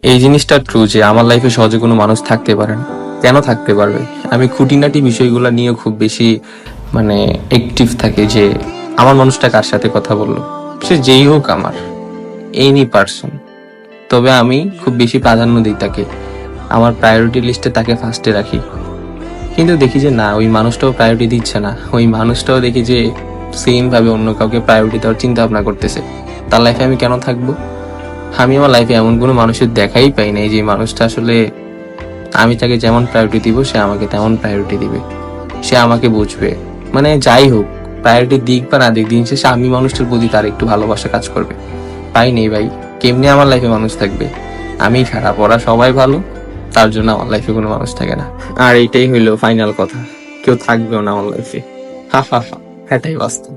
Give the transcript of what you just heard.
এই জিনিসটা ট্রু যে আমার লাইফে সহজে কোনো মানুষ থাকতে পারে না। কেন থাকতে পারবে? আমি খুঁটিনাটি বিষয়গুলো নিয়ে খুব বেশি মানে অ্যাক্টিভ থাকি যে আমার মানুষটা কার সাথে কথা বললো, সে যেই হোক, আমার এনি পার্সন। তবে আমি খুব বেশি প্রাধান্য দিই তাকে, আমার প্রায়োরিটি লিস্টে তাকে ফার্স্টে রাখি। কিন্তু দেখি যে না, ওই মানুষটাও প্রায়োরিটি দিচ্ছে না, ওই মানুষটাও দেখি যে সেম ভাবে অন্য কাউকে প্রায়োরিটি দেওয়ার চিন্তা ভাবনা করতেছে। তার লাইফে আমি কেন থাকবো? আমি আমার লাইফে এমন কোনো মানুষের দেখাই পাই নাই যে মানুষটা আসলে আমি তাকে যেমন প্রায়োরিটি দিব সে আমাকে তেমন প্রায়োরিটি দিবে, সে আমাকে বুঝবে। মানে যাই হোক, প্রায়োরিটি দিক বা না দিক, দিন শেষে আমি মানুষটার প্রতি তার একটু ভালোবাসা কাজ করবে। পাই নেই ভাই, কেমনি আমার লাইফে মানুষ থাকবে? আমি খারাপ, ওরা সবাই ভালো, তার জন্য আমার লাইফে কোনো মানুষ থাকে না। আর এইটাই হইলো ফাইনাল কথা, কেউ থাকবেও না আমার লাইফে। হা হা হা, এটাই বাস্তব।